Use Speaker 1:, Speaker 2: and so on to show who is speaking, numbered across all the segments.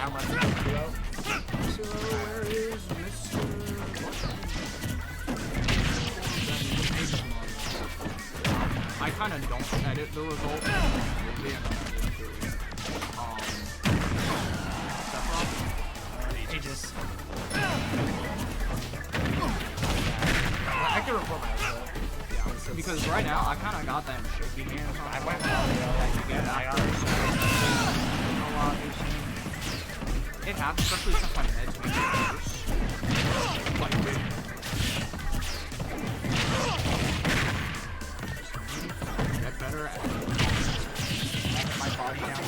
Speaker 1: I'm running the duo. So where is Mr. I kind of don't edit the results.
Speaker 2: Aegis.
Speaker 1: I can report my result. Yeah, because right now I kind of got that shaky hands on.
Speaker 2: I went that you get
Speaker 1: It happens, especially since my meds make it worse. Get better at my body down.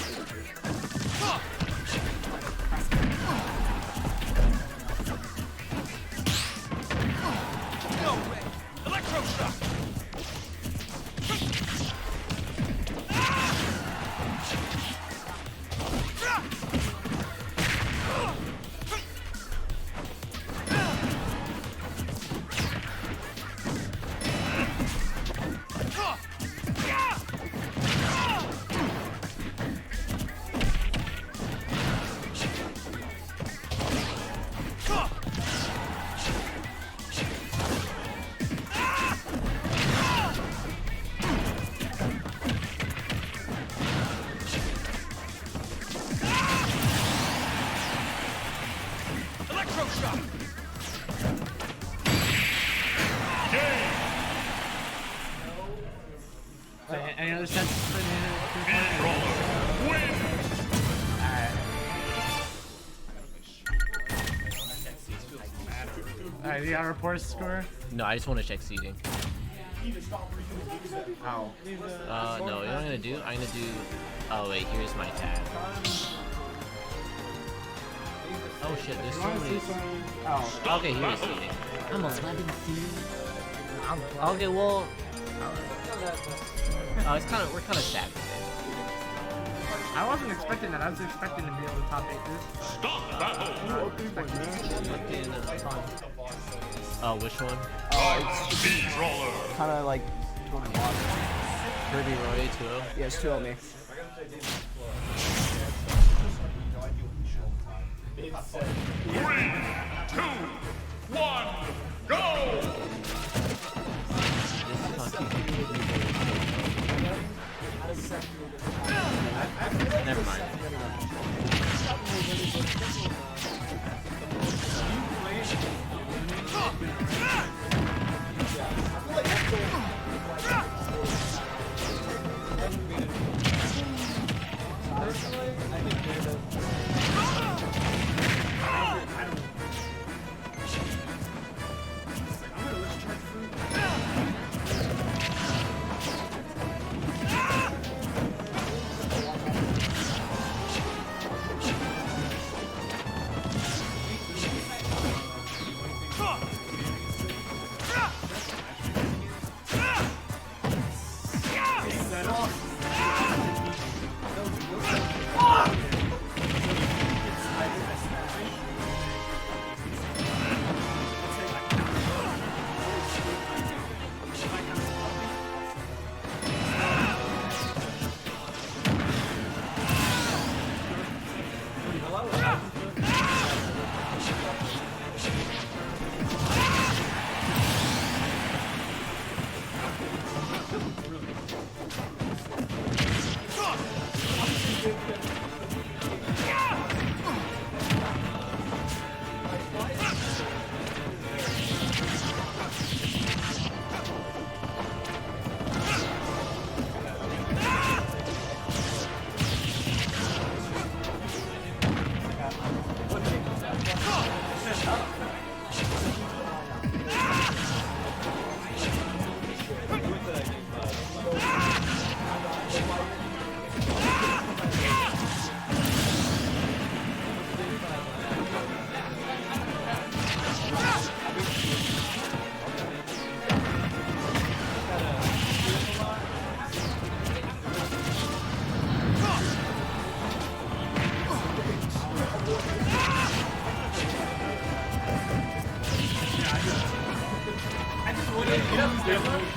Speaker 3: No way! Electroshock!
Speaker 2: Any other sense for Alright, you got a report score?
Speaker 4: No, I just want to check seating.
Speaker 1: Ow.
Speaker 4: No, you know what I'm gonna do? I'm gonna do. Oh wait, here's my tab. Oh shit, there's so many.
Speaker 1: Oh.
Speaker 4: Okay, here's seating. I'm 11th. Okay, well. Oh, we're kind of sad today.
Speaker 1: I wasn't expecting that. I was expecting to be able to top 8 this.
Speaker 3: Stop battle!
Speaker 4: Oh, which one?
Speaker 3: Speed roller!
Speaker 5: Kind of like
Speaker 4: Kirby Roy 2-0?
Speaker 5: yeah, it's 2 on me.
Speaker 3: 3, 2, 1, go!
Speaker 4: Never mind.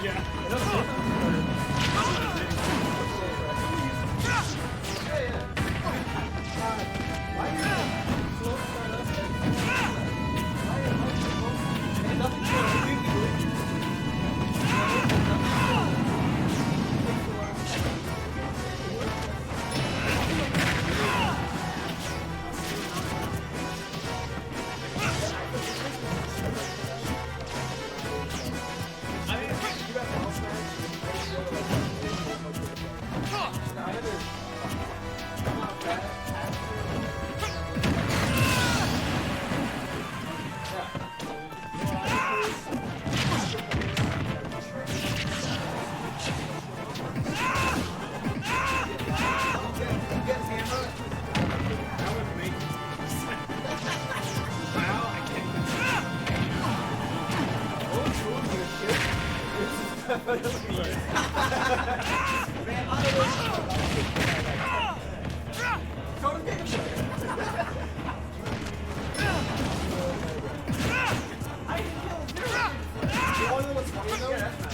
Speaker 1: Yeah.
Speaker 5: You wanna know what's funny though?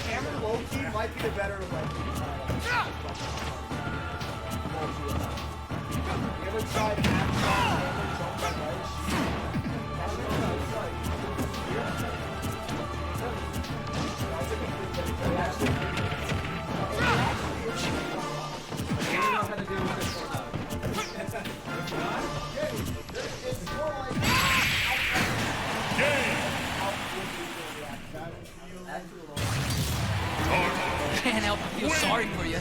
Speaker 5: Hammer low-key might be the better like. You ever tried hammer jump that right?
Speaker 6: Can't help but feel sorry for you.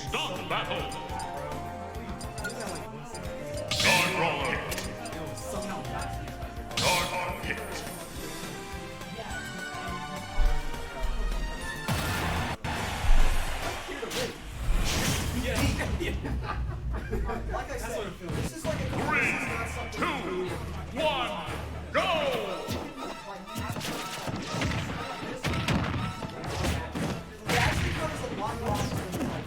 Speaker 3: Start the battle. Guard Brawler. Guard hit.
Speaker 5: Like I said, this is like a
Speaker 3: 3, 2, 1, go!
Speaker 5: It actually becomes a lot longer than like.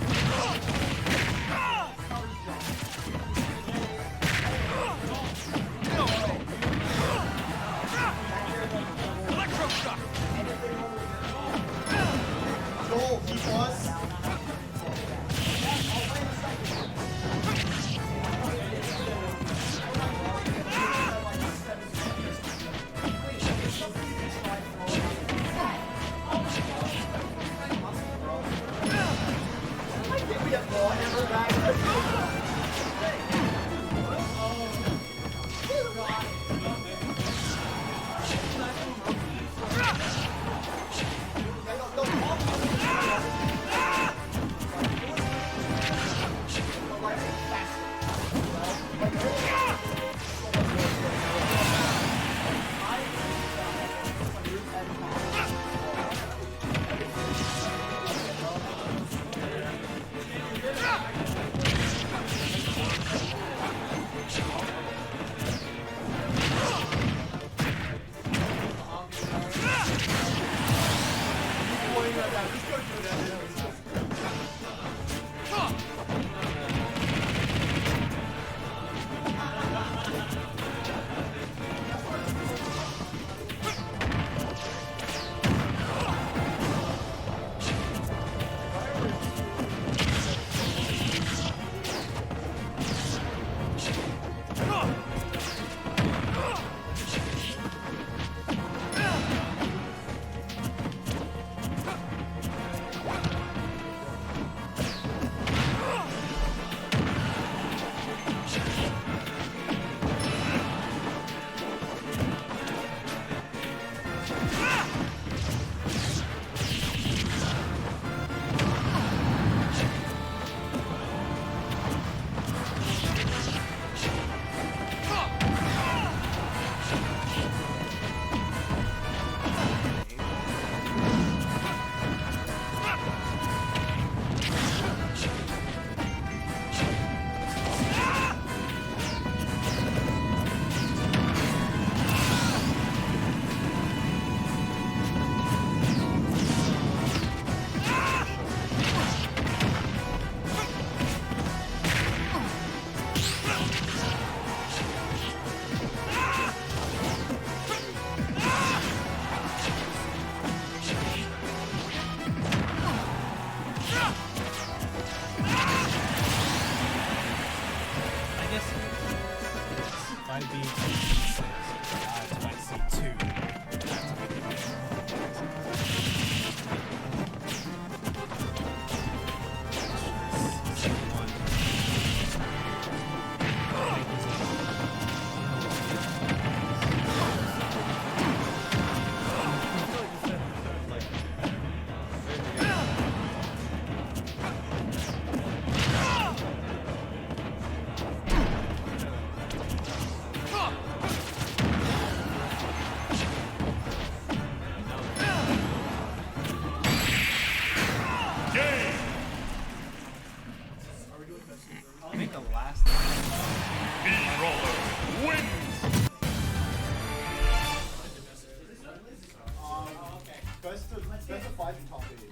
Speaker 5: Best of 5 in top 8.